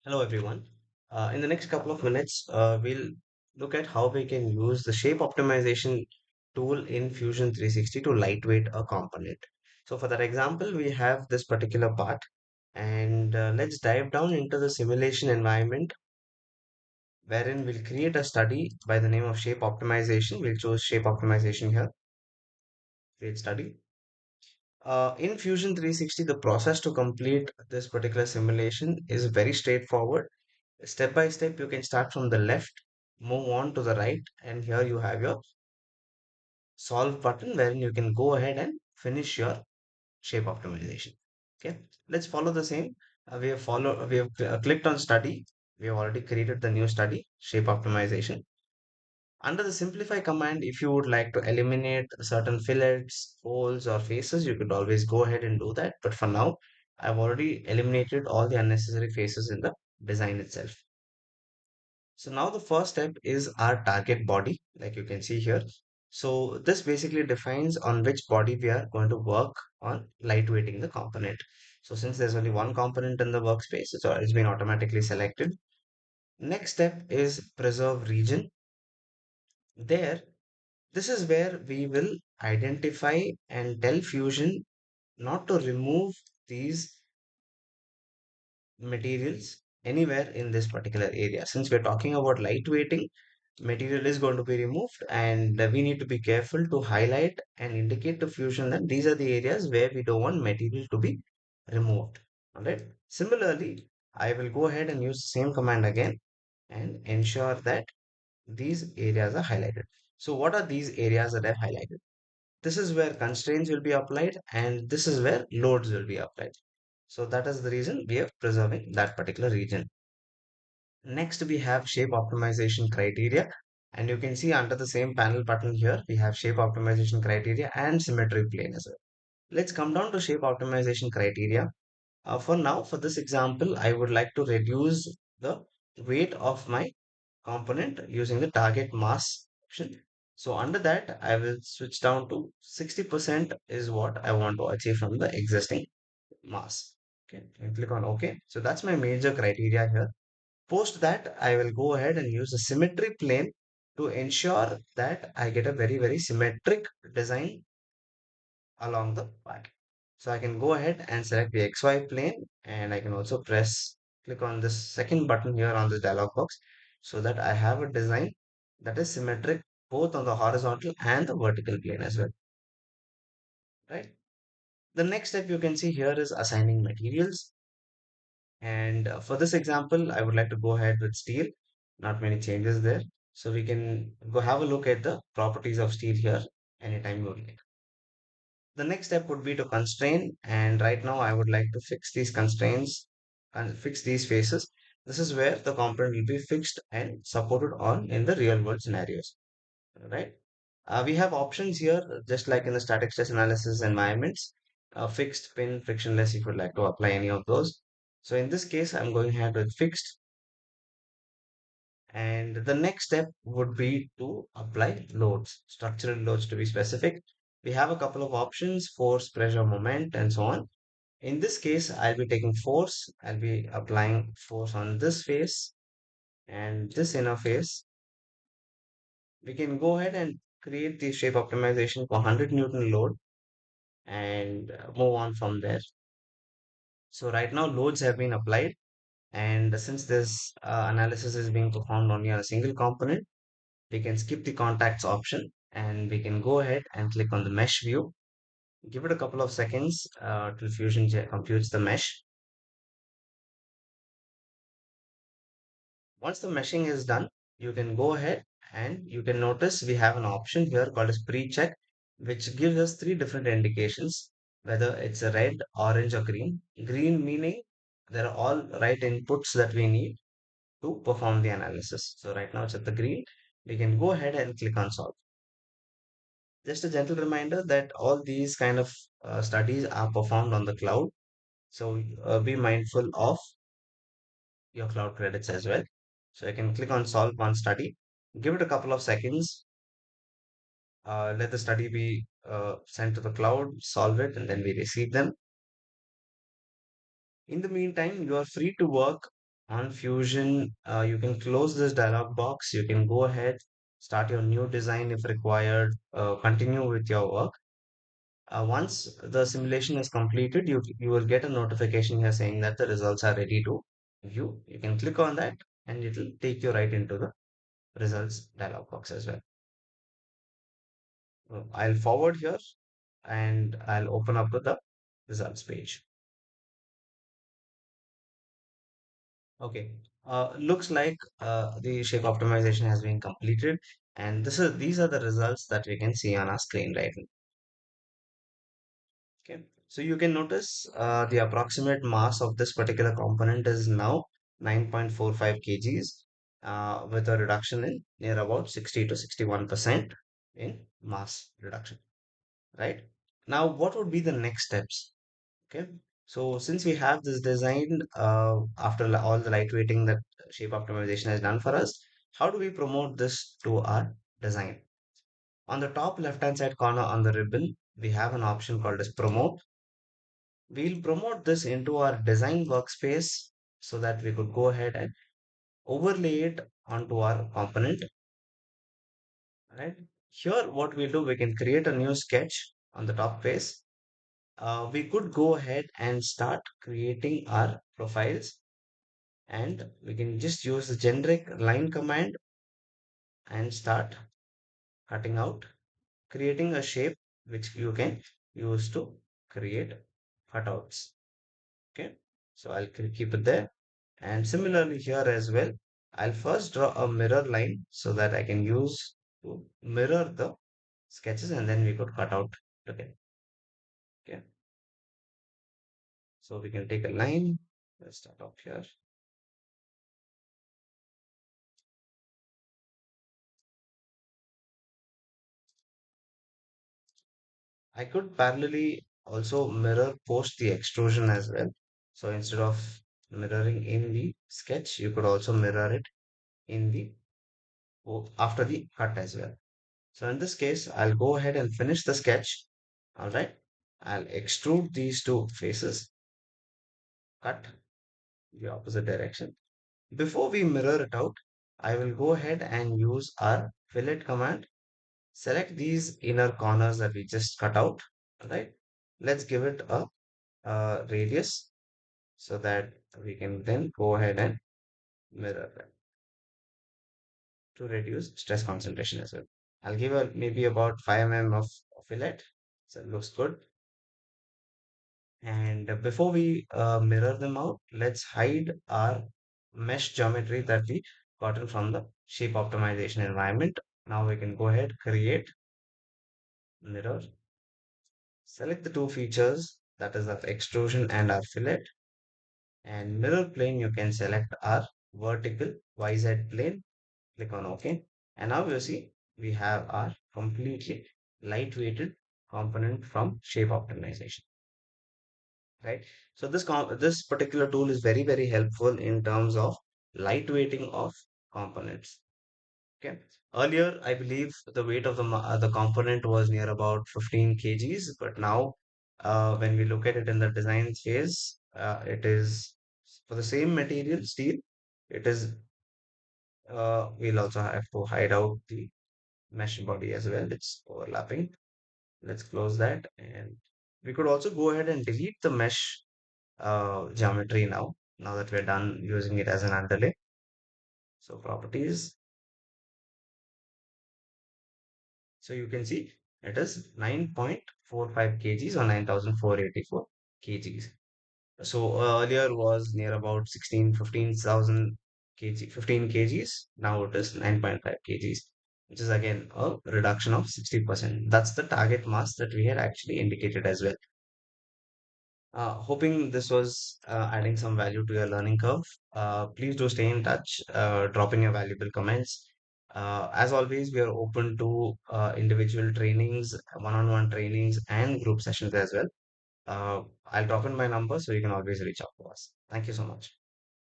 Hello, everyone. In the next couple of minutes, we'll look at how we can use the shape optimization tool in Fusion 360 to lightweight a component. So, for that example, we have this particular part, and let's dive down into the simulation environment wherein we'll create a study by the name of shape optimization. We'll choose shape optimization here, create study. In Fusion 360, the process to complete this particular simulation is very straightforward. Step by step, you can start from the left, move on to the right, and here you have your solve button wherein you can go ahead and finish your shape optimization. Okay, let's follow the same. We have clicked on study. We have already created the new study, shape optimization. Under the simplify command, if you would like to eliminate certain fillets, holes, or faces, you could always go ahead and do that. But for now, I've already eliminated all the unnecessary faces in the design itself. So now the first step is our target body, like you can see here. So this basically defines on which body we are going to work on lightweighting the component. So since there's only one component in the workspace, it's been automatically selected. Next step is preserve region. There, this is where we will identify and tell Fusion not to remove these materials anywhere in this particular area. Since we're talking about lightweighting, material is going to be removed, and we need to be careful to highlight and indicate to Fusion that these are the areas where we don't want material to be removed. All right. Similarly, I will go ahead and use the same command again and ensure that these areas are highlighted. So what are these areas that I've highlighted? This is where constraints will be applied, and this is where loads will be applied. So that is the reason we are preserving that particular region. Next, we have shape optimization criteria. And you can see under the same panel button here, we have shape optimization criteria and symmetry plane as well. Let's come down to shape optimization criteria. For now, for this example, I would like to reduce the weight of my component using the target mass option. So under that, I will switch down to 60% is what I want to achieve from the existing mass. Okay, and click on OK. So that's my major criteria here. Post that, I will go ahead and use a symmetry plane to ensure that I get a very symmetric design along the back. So I can go ahead and select the XY plane, and I can also click on this second button here on this dialog box so that I have a design that is symmetric both on the horizontal and the vertical plane as well, right? The next step you can see here is assigning materials. And for this example, I would like to go ahead with steel. Not many changes there. So we can go have a look at the properties of steel here anytime you like. The next step would be to constrain. And right now I would like to fix these constraints and fix these faces. This is where the component will be fixed and supported on in the real world scenarios, right? We have options here, just like in the static stress analysis environments, fixed, pin, frictionless, if you'd like to apply any of those. So in this case, I'm going ahead with fixed. And the next step would be to apply loads, structural loads to be specific. We have a couple of options, force, pressure, moment, and so on. In this case, I'll be taking force. I'll be applying force on this face and this inner face. We can go ahead and create the shape optimization for 100 Newton load and move on from there. So right now loads have been applied, and since this analysis is being performed only on a single component, we can skip the contacts option and we can go ahead and click on the mesh view. Give it a couple of seconds till computes the mesh. Once the meshing is done, you can go ahead and you can notice we have an option here called as pre-check, which gives us three different indications, whether it's a red, orange, or green. Green meaning there are all right inputs that we need to perform the analysis. So right now it's at the green. We can go ahead and click on solve. Just a gentle reminder that all these kind of studies are performed on the cloud. So be mindful of your cloud credits as well. So I can click on solve one study, give it a couple of seconds, let the study be sent to the cloud, solve it, and then we receive them. In the meantime, you are free to work On Fusion, you can close this dialog box. You can go ahead, start your new design if required, continue with your work. Once the simulation is completed, you will get a notification here saying that the results are ready to view. You can click on that and it will take you right into the results dialog box as well. I'll forward here and I'll open up with the results page. Okay. Looks like the shape optimization has been completed, and these are the results that we can see on our screen right now. Okay. So you can notice the approximate mass of this particular component is now 9.45 kgs, with a reduction in near about 60 to 61% in mass reduction. Right. Now, what would be the next steps? Okay, so since we have this design, after all the lightweighting that shape optimization has done for us, how do we promote this to our design? On the top left hand side corner on the ribbon, we have an option called as promote. We'll promote this into our design workspace so that we could go ahead and overlay it onto our component. Right here, what we do, we can create a new sketch on the top face. We could go ahead and start creating our profiles, and we can just use the generic line command and start cutting out, creating a shape which you can use to create cutouts. Okay, so I'll keep it there. And similarly here as well, I'll first draw a mirror line so that I can use to mirror the sketches, and then we could cut out together. Okay, so we can take a line. Let's start off here. I could parallelly also mirror post the extrusion as well. So instead of mirroring in the sketch, you could also mirror it in the after the cut as well. So in this case, I'll go ahead and finish the sketch. All right. I'll extrude these two faces, cut the opposite direction. Before we mirror it out, I will go ahead and use our fillet command. Select these inner corners that we just cut out. All right. Let's give it a radius so that we can then go ahead and mirror them to reduce stress concentration as well. I'll give a maybe about 5 mm of fillet, so it looks good. And before we mirror them out, let's hide our mesh geometry that we gotten from the shape optimization environment. Now we can go ahead, create mirror, select the two features, that is our extrusion and our fillet, and mirror plane you can select our vertical YZ plane. Click on OK. And now you see we have our completely lightweighted component from shape optimization, right? So this particular tool is very helpful in terms of lightweighting of components. Okay. Earlier, I believe the weight of the component was near about 15 kgs, but now when we look at it in the design phase, it is for the same material, steel. It is we'll also have to hide out the mesh body as well. It's overlapping. Let's close that. And we could also go ahead and delete the mesh geometry now that we're done using it as an underlay. So properties. So you can see it is 9.45 kgs or 9,484 kgs. So earlier was near about 15,000 kg, 15 kgs. Now it is 9.5 kgs, which is again a reduction of 60%. That's the target mass that we had actually indicated as well. Hoping this was adding some value to your learning curve. Please do stay in touch, drop in your valuable comments. As always, we are open to individual trainings, one-on-one trainings, and group sessions as well. I'll drop in my number so you can always reach out to us. Thank you so much.